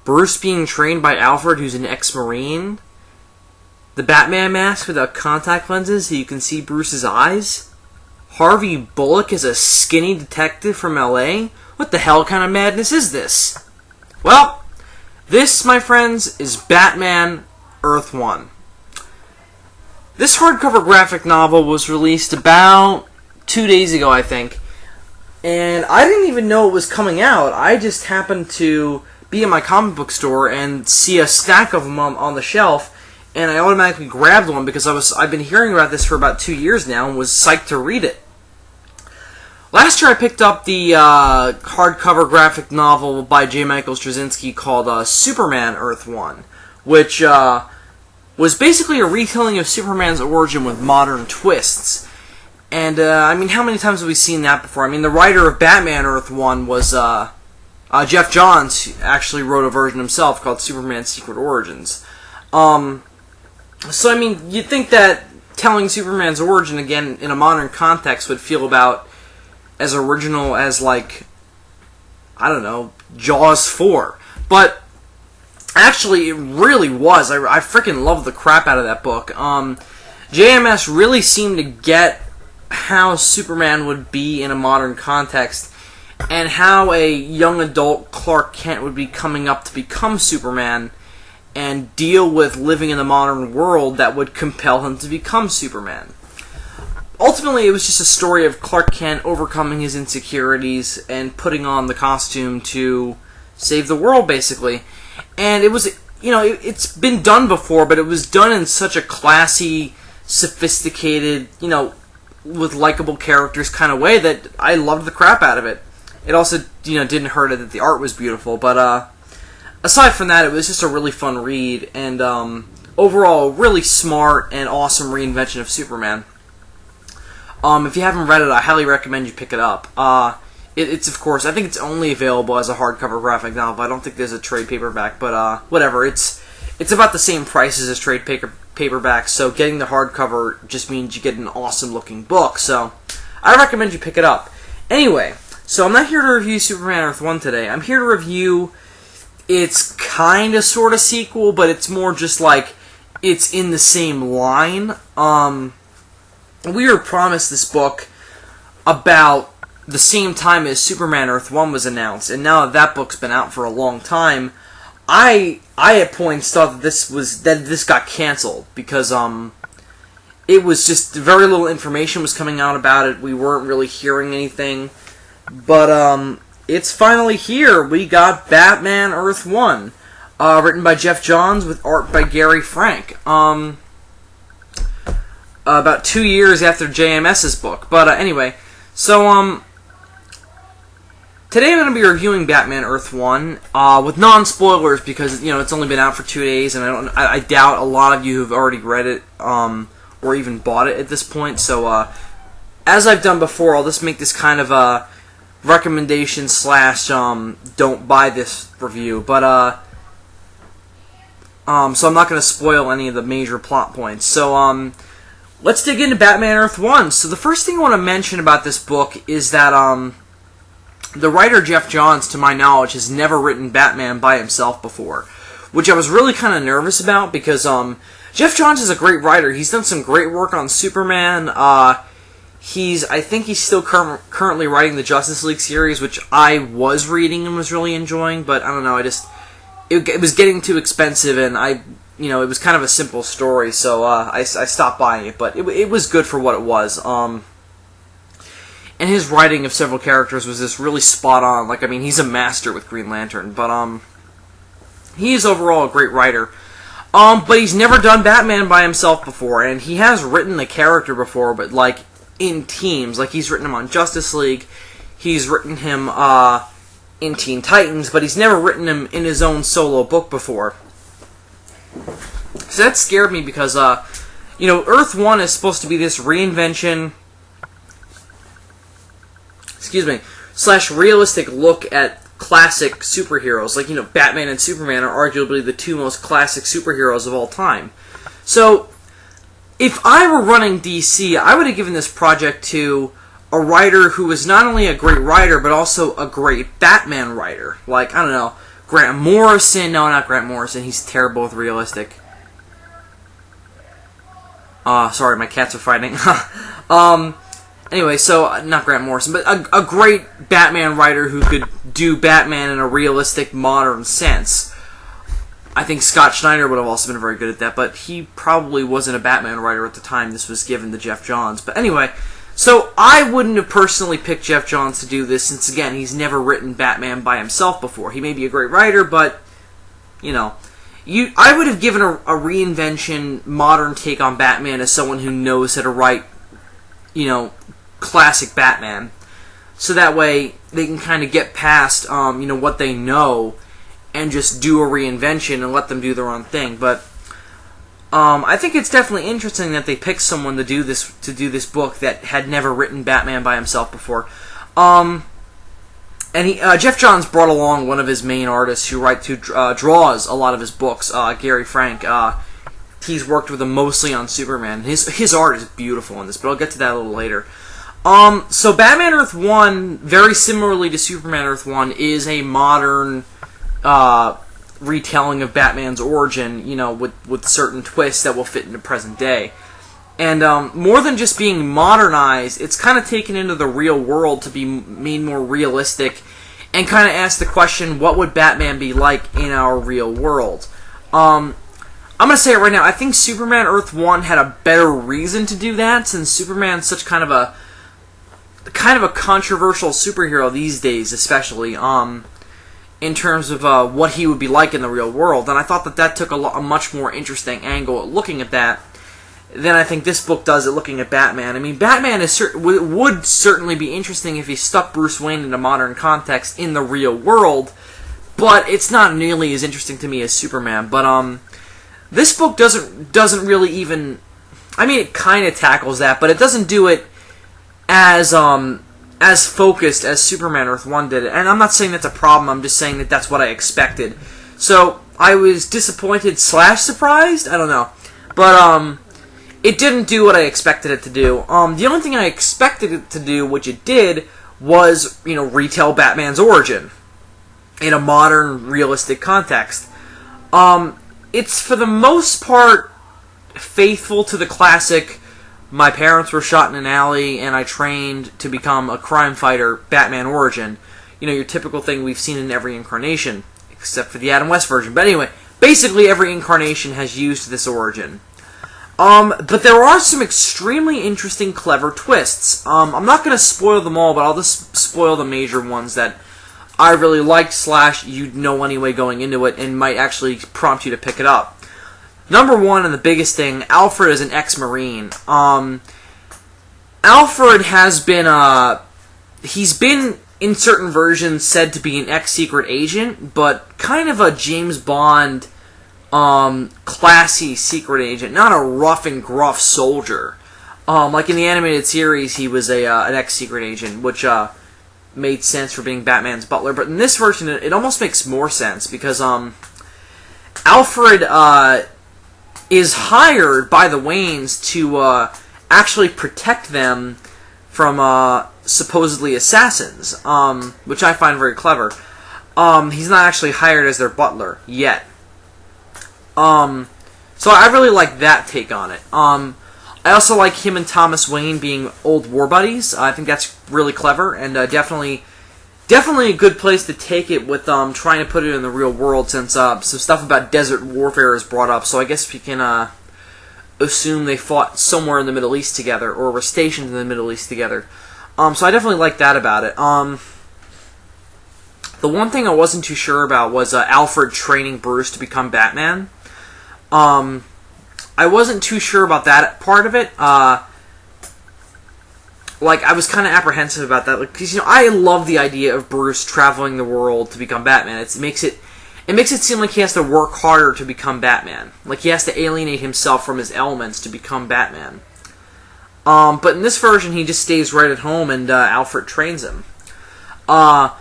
Bruce being trained by Alfred, who's an ex-Marine. The Batman mask without contact lenses so you can see Bruce's eyes. Harvey Bullock is a skinny detective from LA. What the hell kind of madness is this? Well, this, my friends, is Batman Earth 1. This hardcover graphic novel was released about 2 days ago, I think. And I didn't even know it was coming out. I just happened to be in my comic book store and see a stack of them on the shelf, and I automatically grabbed one because I've been hearing about this for about 2 years now and was psyched to read it. Last year I picked up the hardcover graphic novel by J. Michael Straczynski called Superman Earth 1, which was basically a retelling of Superman's origin with modern twists. And, I mean, how many times have we seen that before? I mean, the writer of Batman Earth 1 was Geoff Johns, who actually wrote a version himself called Superman Secret Origins. So, I mean, you'd think that telling Superman's origin again in a modern context would feel about as original as, like, I don't know, Jaws 4. But actually, it really was. I freaking loved the crap out of that book. JMS really seemed to get how Superman would be in a modern context, and how a young adult Clark Kent would be coming up to become Superman and deal with living in the modern world that would compel him to become Superman. Ultimately, it was just a story of Clark Kent overcoming his insecurities and putting on the costume to save the world, basically. And it was, you know, it's been done before, but it was done in such a classy, sophisticated, you know, with likable characters kind of way that I loved the crap out of it. It also, you know, didn't hurt it that the art was beautiful, but aside from that, it was just a really fun read, and overall, really smart and awesome reinvention of Superman. If you haven't read it, I highly recommend you pick it up. It's, of course, I think it's only available as a hardcover graphic novel. I don't think there's a trade paperback, but whatever. It's about the same price as a trade paperback, so getting the hardcover just means you get an awesome-looking book, so I recommend you pick it up. Anyway, so I'm not here to review Superman Earth 1 today. I'm here to review its kind of sort of sequel, but it's more just like it's in the same line. We were promised this book about the same time as Superman Earth 1 was announced, and now that book's been out for a long time, I at points thought that this got canceled because it was just very little information was coming out about it. We weren't really hearing anything, but it's finally here. We got Batman Earth 1, written by Geoff Johns with art by Gary Frank. About 2 years after JMS's book, but anyway, so today I'm going to be reviewing Batman Earth 1 with non-spoilers because, you know, it's only been out for 2 days, and I doubt a lot of you have already read it or even bought it at this point. So as I've done before, I'll just make this kind of a recommendation / don't buy this review. But so I'm not going to spoil any of the major plot points. So let's dig into Batman Earth 1. So the first thing I want to mention about this book is that the writer Geoff Johns, to my knowledge, has never written Batman by himself before, which I was really kind of nervous about because Geoff Johns is a great writer. He's done some great work on Superman. I think he's still currently writing the Justice League series, which I was reading and was really enjoying, but I don't know, it was getting too expensive, and it was kind of a simple story, so I stopped buying it, but it was good for what it was. And his writing of several characters was just really spot on. Like, I mean, he's a master with Green Lantern, but he is overall a great writer. But he's never done Batman by himself before, and he has written the character before, but like in teams. Like, he's written him on Justice League, he's written him in Teen Titans, but he's never written him in his own solo book before. So that scared me because, Earth 1 is supposed to be this reinvention, / realistic look at classic superheroes. Like, Batman and Superman are arguably the two most classic superheroes of all time. So, if I were running DC, I would have given this project to a writer who is not only a great writer, but also a great Batman writer. Like, I don't know, Grant Morrison. No, not Grant Morrison. He's terrible with realistic. Sorry, my cats are fighting. Anyway, so, not Grant Morrison, but a great Batman writer who could do Batman in a realistic, modern sense. I think Scott Snyder would have also been very good at that, but he probably wasn't a Batman writer at the time this was given to Geoff Johns. But anyway, so I wouldn't have personally picked Geoff Johns to do this, since, again, he's never written Batman by himself before. He may be a great writer, but, you know, I would have given a reinvention, modern take on Batman as someone who knows how to write, you know, classic Batman. So that way they can kind of get past, you know, what they know and just do a reinvention and let them do their own thing. But I think it's definitely interesting that they picked someone to do this book that had never written Batman by himself before. And Geoff Johns brought along one of his main artists who draws a lot of his books, Gary Frank. He's worked with him mostly on Superman. His art is beautiful in this, but I'll get to that a little later. So Batman Earth 1, very similarly to Superman Earth 1, is a modern retelling of Batman's origin, you know, with certain twists that will fit into present day. And more than just being modernized, it's kind of taken into the real world to be made more realistic and kind of ask the question, what would Batman be like in our real world? I'm going to say it right now, I think Superman Earth 1 had a better reason to do that, since Superman's such kind of a controversial superhero these days, especially, in terms of what he would be like in the real world. And I thought that took a much more interesting angle at looking at that than I think this book does at looking at Batman. I mean, Batman would certainly be interesting if he stuck Bruce Wayne in a modern context in the real world, but it's not nearly as interesting to me as Superman. But this book doesn't really even... I mean, it kind of tackles that, but it doesn't do it as focused as Superman Earth 1 did. And I'm not saying that's a problem, I'm just saying that that's what I expected. So, I was disappointed / surprised? I don't know. But, it didn't do what I expected it to do. The only thing I expected it to do, which it did, was, you know, retell Batman's origin in a modern, realistic context. It's, for the most part, faithful to the classic, my parents were shot in an alley and I trained to become a crime fighter, Batman origin. You know, your typical thing we've seen in every incarnation, except for the Adam West version. But anyway, basically every incarnation has used this origin. But there are some extremely interesting, clever twists. I'm not going to spoil them all, but I'll just spoil the major ones that I really liked / you'd know anyway going into it and might actually prompt you to pick it up. Number one, and the biggest thing, Alfred is an ex-Marine. Alfred has been, he's been, in certain versions, said to be an ex-secret agent, but kind of a James Bond, classy secret agent, not a rough and gruff soldier. Like in the animated series, he was an ex-secret agent, which, made sense for being Batman's butler, but in this version, it almost makes more sense, because, Alfred, is hired by the Waynes to actually protect them from supposedly assassins, which I find very clever. He's not actually hired as their butler yet. So I really like that take on it. I also like him and Thomas Wayne being old war buddies. I think that's really clever, and definitely a good place to take it with trying to put it in the real world, since some stuff about desert warfare is brought up, so I guess we can assume they fought somewhere in the Middle East together, or were stationed in the Middle East together. So I definitely like that about it. The one thing I wasn't too sure about was Alfred training Bruce to become Batman. I wasn't too sure about that part of it. Like, I was kind of apprehensive about that, because, you know, I love the idea of Bruce traveling the world to become Batman. It makes it seem like he has to work harder to become Batman. Like, he has to alienate himself from his elements to become Batman. But in this version, he just stays right at home, and Alfred trains him. I'm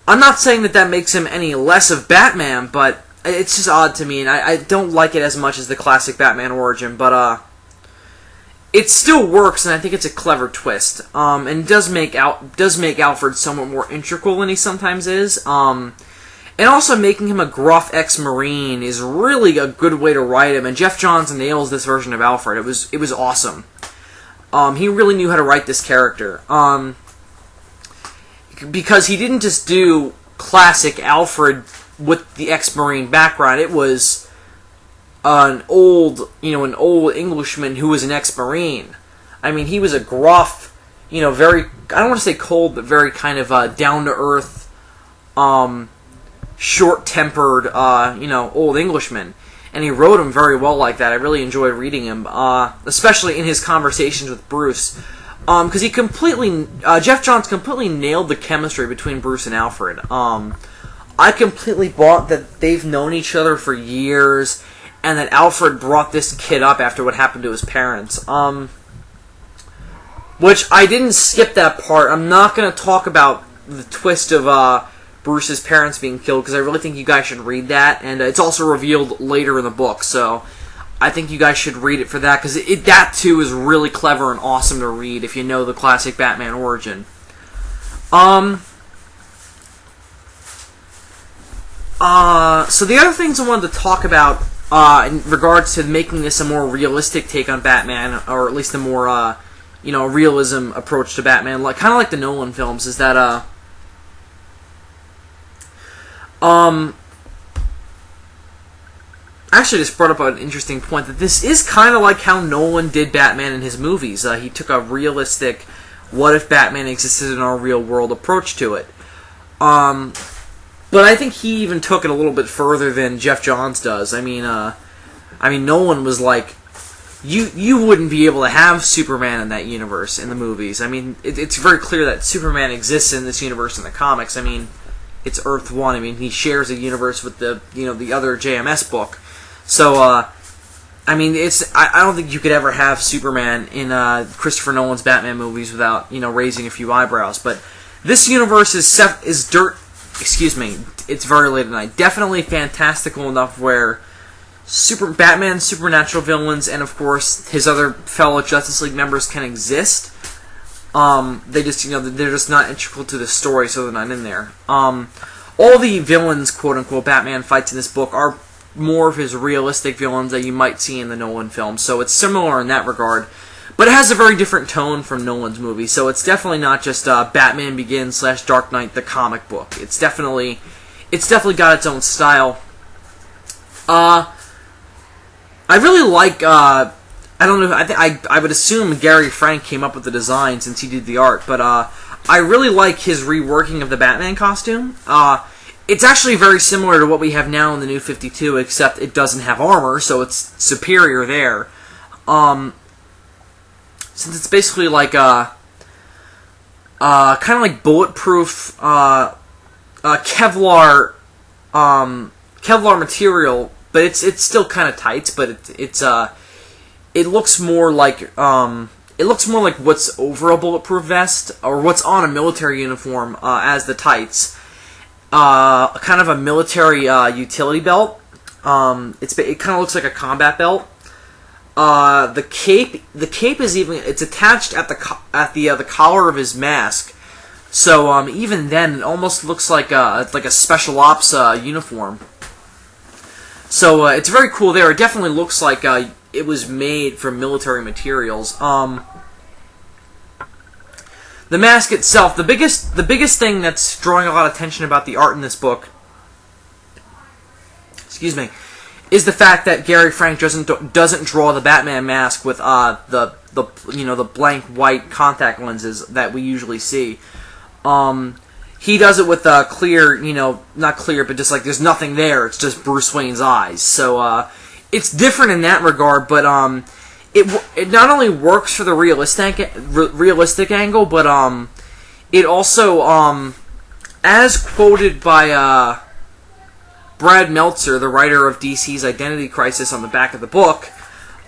not saying that makes him any less of Batman, but it's just odd to me, and I don't like it as much as the classic Batman origin, but, it still works, and I think it's a clever twist. And it does make Alfred somewhat more integral than he sometimes is. And And also making him a gruff ex-Marine is really a good way to write him, and Geoff Johns nails this version of Alfred. It was awesome. He really knew how to write this character. Because he didn't just do classic Alfred with the ex-Marine background. It was an old Englishman who was an ex-Marine. I mean, he was a gruff, very, I don't want to say cold, but very kind of down-to-earth, short-tempered, old Englishman. And he wrote him very well like that. I really enjoyed reading him, especially in his conversations with Bruce. Because Geoff Johns completely nailed the chemistry between Bruce and Alfred. I completely bought that they've known each other for years, and that Alfred brought this kid up after what happened to his parents. Which, I didn't skip that part. I'm not going to talk about the twist of Bruce's parents being killed, because I really think you guys should read that, and it's also revealed later in the book, so I think you guys should read it for that, because that too is really clever and awesome to read if you know the classic Batman origin. So the other things I wanted to talk about in regards to making this a more realistic take on Batman, or at least a more realism approach to Batman, kind of like the Nolan films, is that actually just brought up an interesting point, that this is kind of like how Nolan did Batman in his movies. He took a realistic, what if Batman existed in our real world approach to it. But I think he even took it a little bit further than Geoff Johns does. I mean, Nolan was like, you wouldn't be able to have Superman in that universe in the movies. I mean, it's very clear that Superman exists in this universe in the comics. I mean, it's Earth 1. I mean, he shares a universe with the other JMS book. So, I mean, I don't think you could ever have Superman in Christopher Nolan's Batman movies without, raising a few eyebrows. But this universe is dirt. Excuse me. It's very late at night. Definitely fantastical enough where Batman's supernatural villains and, of course, his other fellow Justice League members can exist. They just, they're just not integral to the story, so they're not in there. All the villains, quote-unquote, Batman fights in this book are more of his realistic villains that you might see in the Nolan films, so it's similar in that regard, but it has a very different tone from Nolan's movie, so it's definitely not just Batman Begins / Dark Knight, the comic book. It's definitely got its own style. I really like, I don't know, I would assume Gary Frank came up with the design since he did the art, but I really like his reworking of the Batman costume. It's actually very similar to what we have now in the New 52, except it doesn't have armor, so it's superior there. Since it's basically like kind of like bulletproof Kevlar material, but it's still kind of tight. But it looks more like what's over a bulletproof vest, or what's on a military uniform as the tights. Kind of a military utility belt. It kind of looks like a combat belt. The cape is it's attached at the collar of his mask. So even then, it almost looks like a special ops uniform. So it's very cool there. It definitely looks like it was made from military materials. The mask itself, the biggest thing that's drawing a lot of attention about the art in this book, excuse me, is the fact that Gary Frank doesn't draw the Batman mask with the blank white contact lenses that we usually see. He does it with clear, not clear, but just like there's nothing there. It's just Bruce Wayne's eyes. So it's different in that regard, but it not only works for the realistic angle, but it also, as quoted by Brad Meltzer, the writer of DC's Identity Crisis, on the back of the book,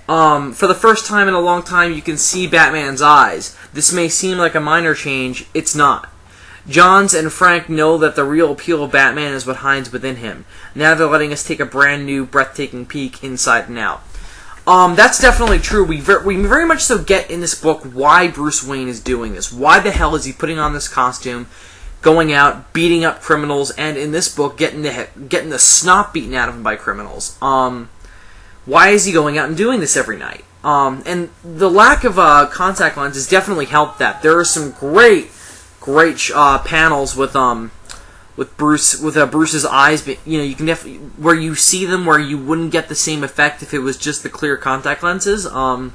for the first time in a long time, you can see Batman's eyes. This may seem like a minor change. It's not. Johns and Frank know that the real appeal of Batman is what hides within him. Now they're letting us take a brand new, breathtaking peek inside and out. That's definitely true. We very much so get in this book why Bruce Wayne is doing this. Why the hell is he putting on this costume? going out, beating up criminals, and in this book, getting the snot beaten out of him by criminals. Why is he going out and doing this every night? And the lack of contact lenses definitely helped that. There are some great panels with Bruce's eyes, but you can definitely where you see them where you wouldn't get the same effect if it was just the clear contact lenses. I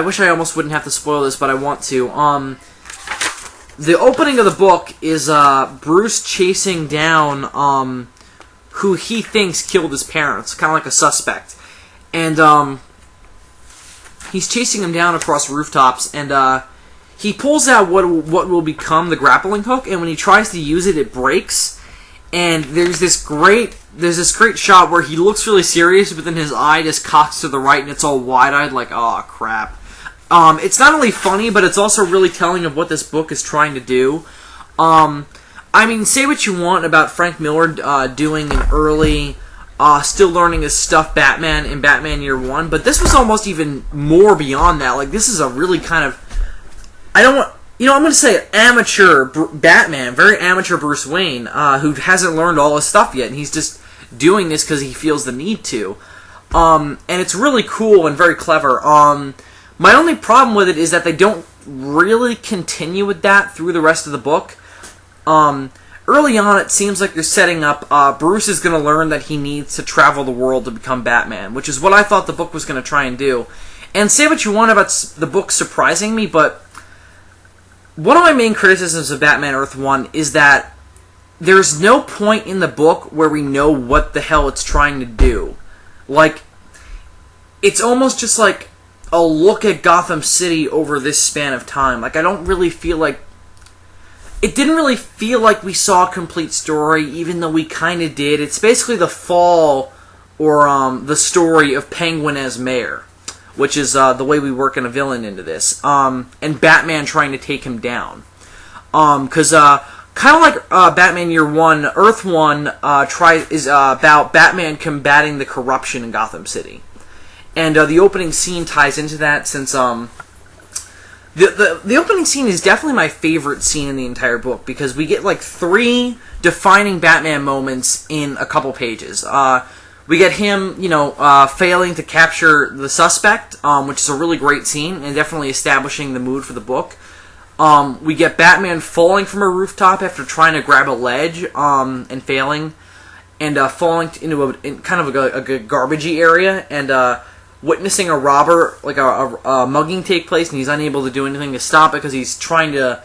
wish I almost wouldn't have to spoil this, but I want to. The opening of the book is Bruce chasing down who he thinks killed his parents, kind of like a suspect, and he's chasing him down across rooftops, and he pulls out what will become the grappling hook, and when he tries to use it, it breaks. And there's this great shot where he looks really serious, but then his eye just cocks to the right, and it's all wide-eyed, like, oh crap. It's not only funny, but it's also really telling of what this book is trying to do. I mean, say what you want about Frank Miller doing an early, still learning his stuff Batman in Batman Year One, but this was almost even more beyond that. Like, this is a really kind of, I'm going to say amateur Batman, very amateur Bruce Wayne, who hasn't learned all his stuff yet, and he's just doing this because he feels the need to. And it's really cool and very clever. My only problem with it is that they don't really continue with that through the rest of the book. Early on, it seems like they're setting up Bruce is going to learn that he needs to travel the world to become Batman, which is what I thought the book was going to try and do. And say what you want about the book surprising me, but one of my main criticisms of Batman Earth 1 is that there's no point in the book where we know what the hell it's trying to do. Like, it's almost just like a look at Gotham City over this span of time. Like, I don't really feel like... It didn't really feel like we saw a complete story, even though we kind of did. It's basically the fall, or the story of Penguin as mayor, which is the way we work in a villain into this, and Batman trying to take him down. Because kind of like Batman Year One, Earth One is about Batman combating the corruption in Gotham City, and the opening scene ties into that. Since the opening scene is definitely my favorite scene in the entire book, because we get like 3 defining Batman moments in a couple pages. We get him, failing to capture the suspect, which is a really great scene, and definitely establishing the mood for the book. We get Batman falling from a rooftop after trying to grab a ledge, and failing, and falling into kind of a garbagey area, and witnessing a robber, like a mugging take place, and he's unable to do anything to stop it because he's trying to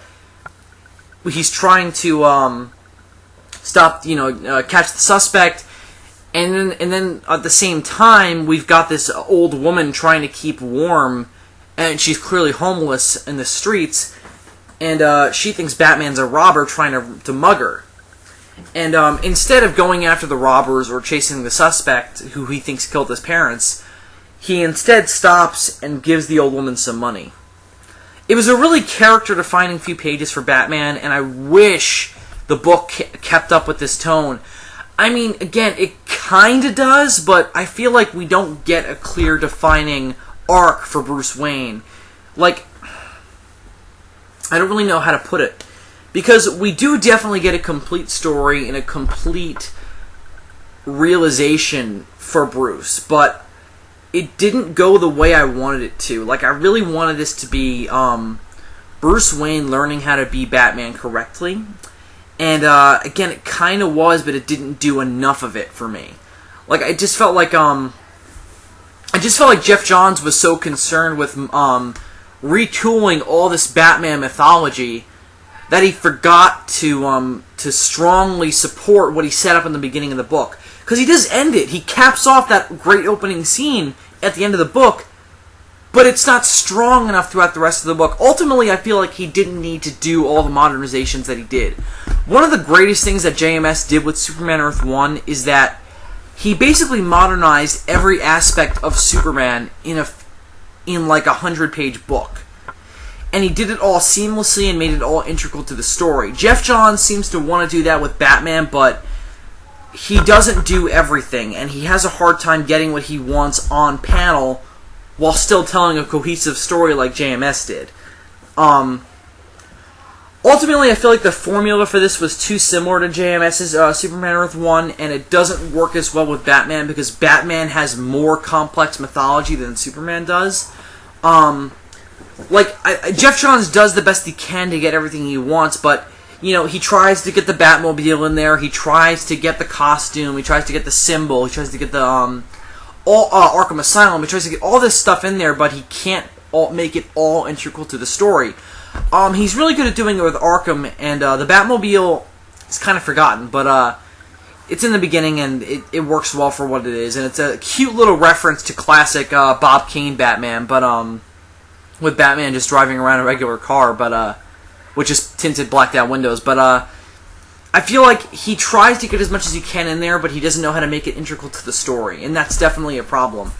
stop, catch the suspect. And then at the same time, we've got this old woman trying to keep warm, and she's clearly homeless in the streets, and she thinks Batman's a robber trying to mug her. And instead of going after the robbers or chasing the suspect, who he thinks killed his parents, he instead stops and gives the old woman some money. It was a really character-defining few pages for Batman, and I wish the book kept up with this tone. I mean, again, it kinda does, but I feel like we don't get a clear defining arc for Bruce Wayne. Like, I don't really know how to put it. Because we do definitely get a complete story and a complete realization for Bruce, but it didn't go the way I wanted it to. Like, I really wanted this to be Bruce Wayne learning how to be Batman correctly. And, again, it kind of was, but it didn't do enough of it for me. Like, I just felt like Geoff Johns was so concerned with, retooling all this Batman mythology that he forgot to strongly support what he set up in the beginning of the book. Because he does end it. He caps off that great opening scene at the end of the book, but it's not strong enough throughout the rest of the book. Ultimately, I feel like he didn't need to do all the modernizations that he did. One of the greatest things that JMS did with Superman Earth 1 is that he basically modernized every aspect of Superman in like a 100-page book. And he did it all seamlessly and made it all integral to the story. Geoff Johns seems to want to do that with Batman, but he doesn't do everything, and he has a hard time getting what he wants on panel while still telling a cohesive story like JMS did. ultimately, I feel like the formula for this was too similar to JMS's Superman Earth 1, and it doesn't work as well with Batman because Batman has more complex mythology than Superman does. Geoff Johns does the best he can to get everything he wants, but he tries to get the Batmobile in there. He tries to get the costume. He tries to get the symbol. He tries to get the Arkham Asylum. He tries to get all this stuff in there, but he can't make it all integral to the story. He's really good at doing it with Arkham, and the Batmobile is kind of forgotten, but it's in the beginning, and it works well for what it is, and it's a cute little reference to classic Bob Kane Batman, but with Batman just driving around a regular car, but with just tinted blacked out windows, but I feel like he tries to get as much as he can in there, but he doesn't know how to make it integral to the story, and that's definitely a problem.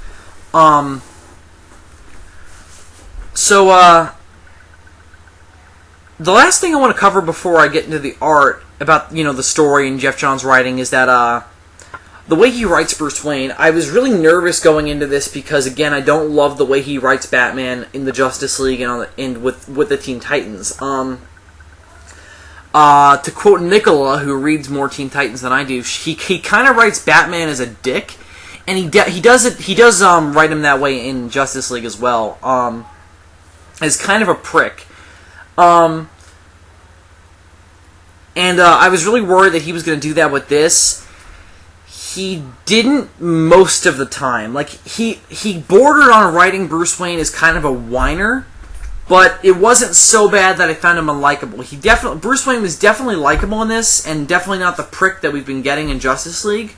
The last thing I want to cover before I get into the art about, the story and Geoff Johns' writing is that, the way he writes Bruce Wayne, I was really nervous going into this because, again, I don't love the way he writes Batman in the Justice League and with the Teen Titans. To quote Nicola, who reads more Teen Titans than I do, he kind of writes Batman as a dick, and he does write him that way in Justice League as well, as kind of a prick. I was really worried that he was going to do that with this. He didn't most of the time. He bordered on writing Bruce Wayne as kind of a whiner, but it wasn't so bad that I found him unlikable. Bruce Wayne was definitely likable in this, and definitely not the prick that we've been getting in Justice League.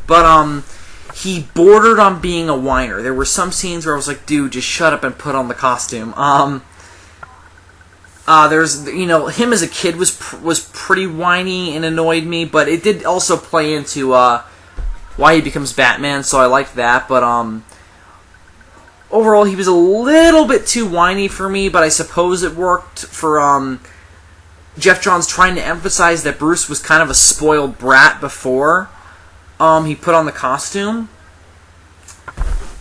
But he bordered on being a whiner. There were some scenes where I was like, dude, just shut up and put on the costume. There's, him as a kid was pretty whiny and annoyed me, but it did also play into why he becomes Batman, so I liked that. But overall, he was a little bit too whiny for me, but I suppose it worked for Geoff Johns trying to emphasize that Bruce was kind of a spoiled brat before he put on the costume.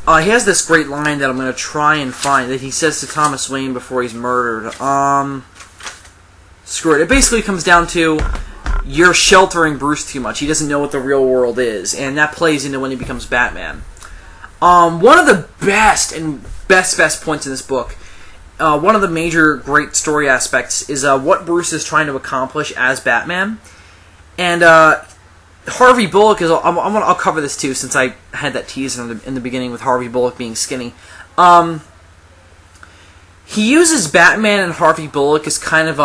He has this great line that I'm going to try and find that he says to Thomas Wayne before he's murdered. Screw it. It basically comes down to, you're sheltering Bruce too much. He doesn't know what the real world is, and that plays into when he becomes Batman. One of the best points in this book, one of the major great story aspects, is what Bruce is trying to accomplish as Batman. And Harvey Bullock is. I'll cover this too, since I had that teaser in the beginning with Harvey Bullock being skinny. He uses Batman and Harvey Bullock as kind of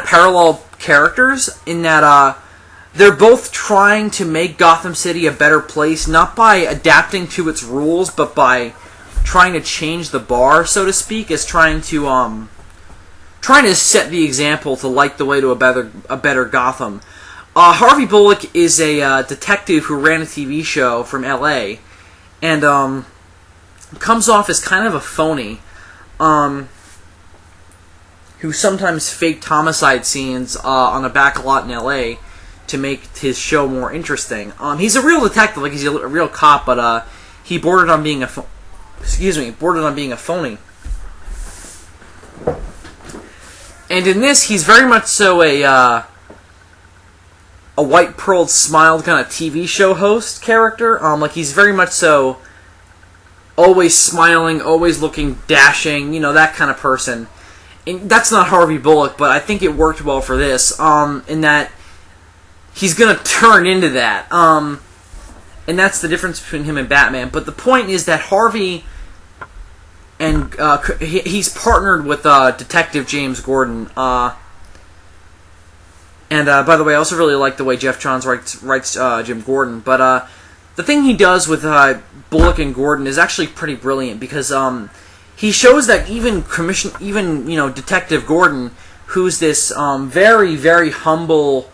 parallel characters in that they're both trying to make Gotham City a better place, not by adapting to its rules, but by trying to change the bar, so to speak, as trying to set the example to light the way to a better Gotham. Harvey Bullock is a detective who ran a TV show from LA, and comes off as kind of a phony, who sometimes faked homicide scenes on a back lot in LA to make his show more interesting. He's a real detective, he's a real cop, but he bordered on being a phony. And in this, he's very much so a white pearled smiled kind of TV show host character. He's very much so always smiling, always looking dashing, that kind of person. And that's not Harvey Bullock, but I think it worked well for this, in that he's gonna turn into that. And that's the difference between him and Batman. But the point is that Harvey, and he's partnered with Detective James Gordon. And by the way, I also really like the way Geoff Johns writes Jim Gordon. But the thing he does with Bullock and Gordon is actually pretty brilliant, because he shows that even Detective Gordon, who's this very, very humble,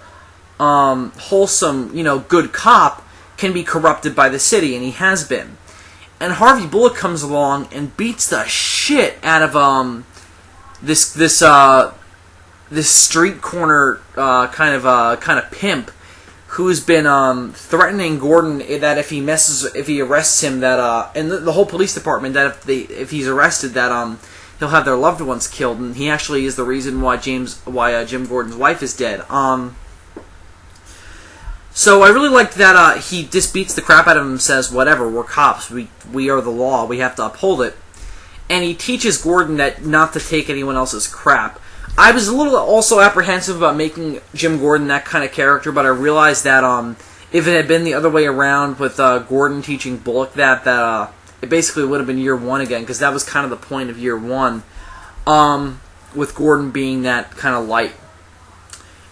wholesome, good cop, can be corrupted by the city, and he has been. And Harvey Bullock comes along and beats the shit out of this street corner kind of pimp who's been threatening Gordon that if he arrests him, that and the whole police department, that if he's arrested, that he'll have their loved ones killed, and he actually is the reason why Jim Gordon's wife is dead. So I really liked that he just beats the crap out of him and says, whatever, we're cops, we are the law, we have to uphold it. And he teaches Gordon that not to take anyone else's crap. I was a little also apprehensive about making Jim Gordon that kind of character, but I realized that if it had been the other way around with Gordon teaching Bullock that it basically would have been year one again, because that was kind of the point of year one, with Gordon being that kind of light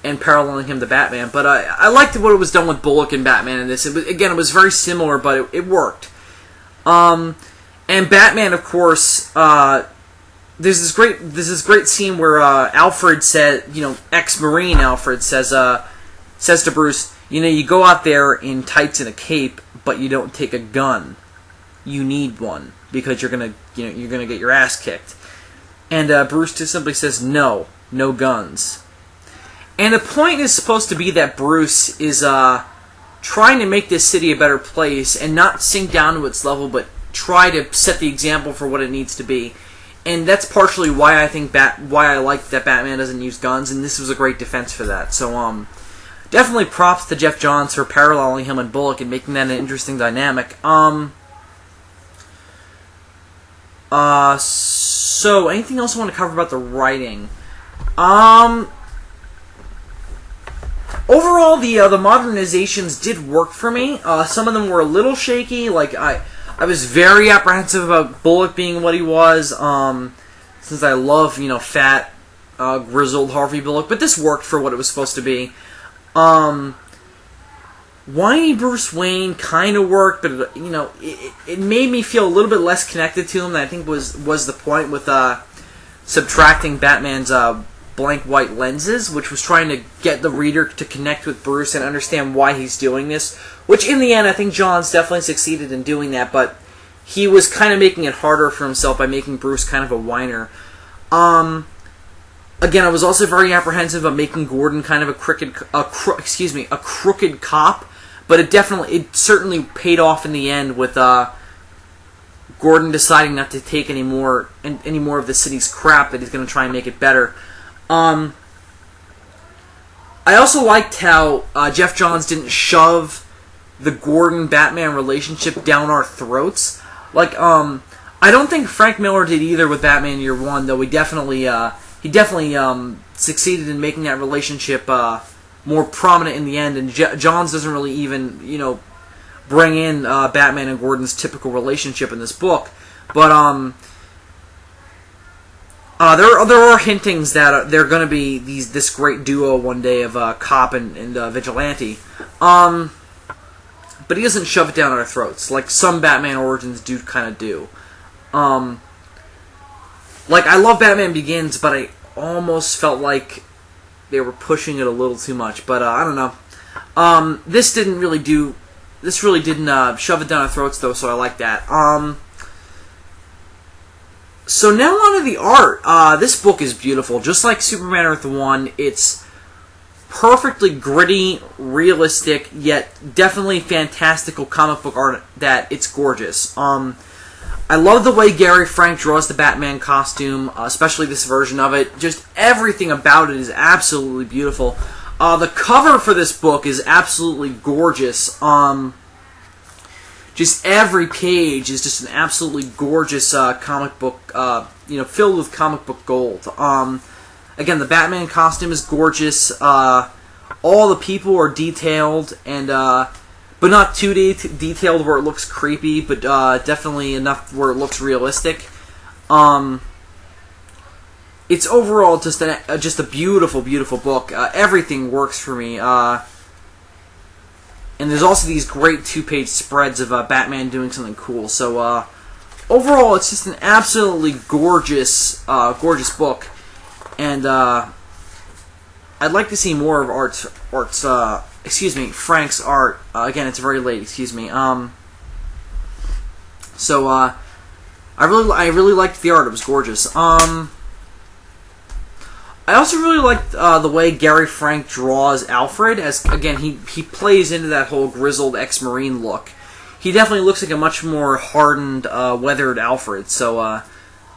and paralleling him to Batman. But I liked what it was done with Bullock and Batman in this. It was very similar, but it worked. And Batman, of course, there's this great scene where Alfred said, ex-Marine Alfred says to Bruce, you go out there in tights and a cape, but you don't take a gun. You need one because you're gonna get your ass kicked. And Bruce just simply says, no guns. And the point is supposed to be that Bruce is trying to make this city a better place and not sink down to its level, but try to set the example for what it needs to be. And that's partially why I think why I like that Batman doesn't use guns, and this was a great defense for that. So definitely props to Geoff Johns for paralleling him and Bullock and making that an interesting dynamic. So anything else I want to cover about the writing? Overall, the modernizations did work for me. Some of them were a little shaky. Like I was very apprehensive about Bullock being what he was, since I love fat, grizzled Harvey Bullock. But this worked for what it was supposed to be. Whiny Bruce Wayne kind of worked, but it made me feel a little bit less connected to him than I think was the point with subtracting Batman's blank white lenses, which was trying to get the reader to connect with Bruce and understand why he's doing this, which in the end I think Johns definitely succeeded in doing that, but he was kind of making it harder for himself by making Bruce kind of a whiner. Again, I was also very apprehensive of making Gordon kind of a crooked cop, but it certainly paid off in the end with Gordon deciding not to take any more of the city's crap, that he's going to try and make it better. I also liked how Geoff Johns didn't shove the Gordon-Batman relationship down our throats. Like, I don't think Frank Miller did either with Batman Year One, though he definitely succeeded in making that relationship more prominent in the end. And Johns doesn't really even bring in Batman and Gordon's typical relationship in this book, but there are hintings that they're going to be this great duo one day of cop and vigilante. But he doesn't shove it down our throats like some Batman Origins do kind of do. Like, I love Batman Begins, but I almost felt like they were pushing it a little too much. But I don't know. This really didn't shove it down our throats, though, so I like that. So now on to the art. This book is beautiful. Just like Superman Earth 1, it's perfectly gritty, realistic, yet definitely fantastical comic book art that it's gorgeous. I love the way Gary Frank draws the Batman costume, especially this version of it. Just everything about it is absolutely beautiful. The cover for this book is absolutely gorgeous. Just every page is just an absolutely gorgeous comic book, filled with comic book gold. Again, the Batman costume is gorgeous. All the people are detailed, and but not too detailed where it looks creepy, but definitely enough where it looks realistic. It's overall just a beautiful, beautiful book. Everything works for me. And there's also these great 2-page spreads of Batman doing something cool. So overall, it's just an absolutely gorgeous, gorgeous book. And I'd like to see more of Frank's art. Again, it's very late. So I really liked the art. It was gorgeous. I also really liked the way Gary Frank draws Alfred, as, again, he plays into that whole grizzled ex-Marine look. He definitely looks like a much more hardened, weathered Alfred, so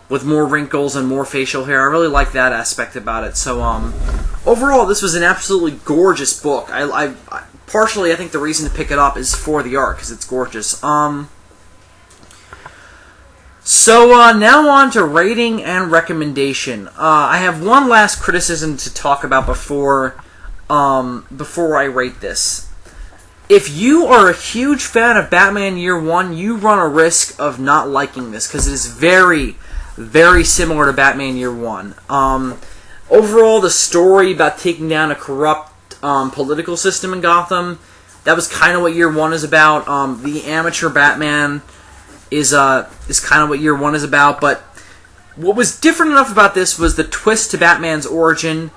with more wrinkles and more facial hair. I really like that aspect about it. So overall, this was an absolutely gorgeous book. I partially, I think the reason to pick it up is for the art, because it's gorgeous. So now on to rating and recommendation. I have one last criticism to talk about before I rate this. If you are a huge fan of Batman Year One, you run a risk of not liking this, because it is very, very similar to Batman Year One. Overall, the story about taking down a corrupt political system in Gotham, that was kind of what Year One is about. The amateur Batman is kind of what Year One is about, but what was different enough about this was the twist to Batman's origin,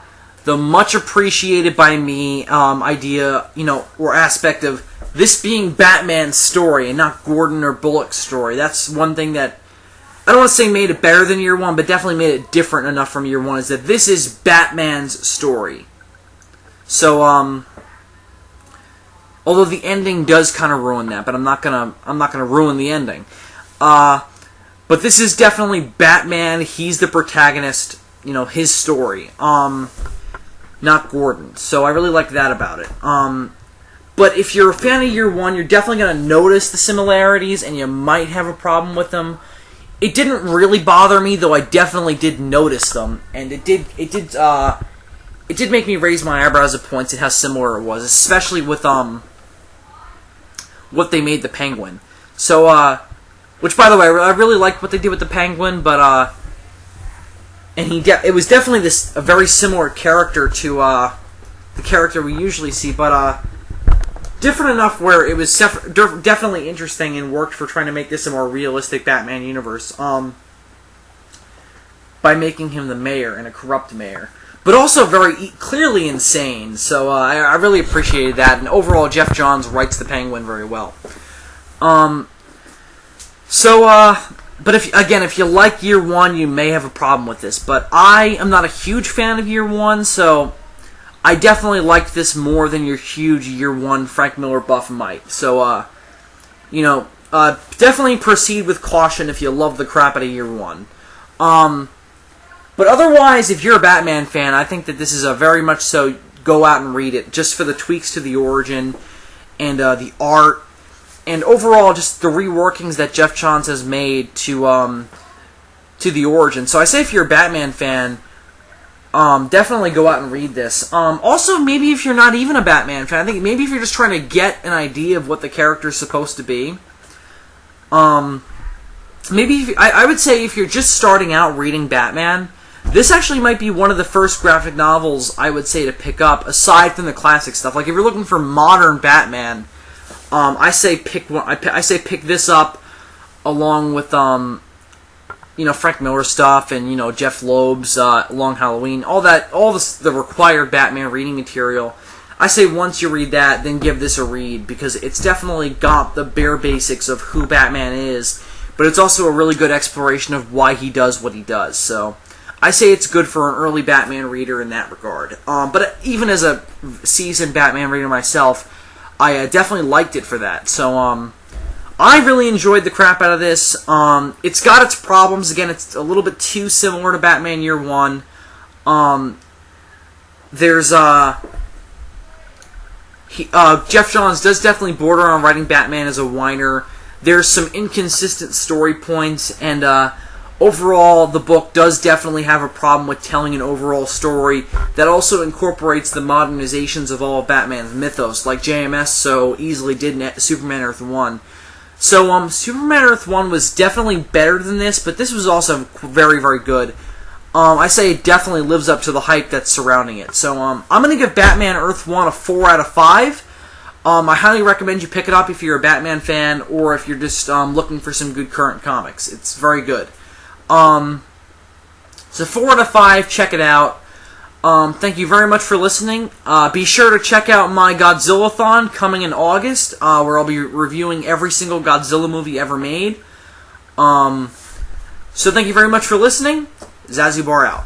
the much appreciated by me idea, or aspect of this being Batman's story and not Gordon or Bullock's story. That's one thing that I don't want to say made it better than Year One, but definitely made it different enough from Year One, is that this is Batman's story. So, although the ending does kind of ruin that, but I'm not gonna ruin the ending. But this is definitely Batman. He's the protagonist. His story. Not Gordon. So I really like that about it. But if you're a fan of Year One, you're definitely gonna notice the similarities, and you might have a problem with them. It didn't really bother me, though I definitely did notice them, and it did make me raise my eyebrows at points at how similar it was, especially with what they made the Penguin. So, which, by the way, I really liked what they did with the Penguin, but, and it was definitely a very similar character to, the character we usually see, but, different enough where it was definitely interesting and worked for trying to make this a more realistic Batman universe, by making him the mayor and a corrupt mayor. But also very clearly insane, so I really appreciated that, and overall Geoff Johns writes the Penguin very well. But if you like Year One, you may have a problem with this, but I am not a huge fan of Year One, so I definitely liked this more than your huge Year One Frank Miller buff might. So, definitely proceed with caution if you love the crap out of Year One. But otherwise, if you're a Batman fan, I think that this is a very much so go out and read it, just for the tweaks to the origin, and the art, and overall just the reworkings that Geoff Johns has made to the origin. So I say if you're a Batman fan, definitely go out and read this. Also, maybe if you're not even a Batman fan, I think maybe if you're just trying to get an idea of what the character's supposed to be, maybe I would say if you're just starting out reading Batman, this actually might be one of the first graphic novels I would say to pick up, aside from the classic stuff. Like if you're looking for modern Batman, I say pick this up along with Frank Miller stuff and Jeff Loeb's Long Halloween, all the required Batman reading material. I say once you read that, then give this a read, because it's definitely got the bare basics of who Batman is, but it's also a really good exploration of why he does what he does. So I say it's good for an early Batman reader in that regard. But even as a seasoned Batman reader myself, I definitely liked it for that. So I really enjoyed the crap out of this. It's got its problems. Again, it's a little bit too similar to Batman Year One. Geoff Johns does definitely border on writing Batman as a whiner. There's some inconsistent story points, and overall, the book does definitely have a problem with telling an overall story that also incorporates the modernizations of all of Batman's mythos, like JMS so easily did in Superman Earth 1. So, Superman Earth 1 was definitely better than this, but this was also very, very good. I say it definitely lives up to the hype that's surrounding it. So, I'm going to give Batman Earth 1 a 4 out of 5. I highly recommend you pick it up if you're a Batman fan, or if you're just looking for some good current comics. It's very good. So 4 out of 5, check it out. Thank you very much for listening. Be sure to check out my Godzilla-thon coming in August, where I'll be reviewing every single Godzilla movie ever made. So thank you very much for listening. Zazubaar out.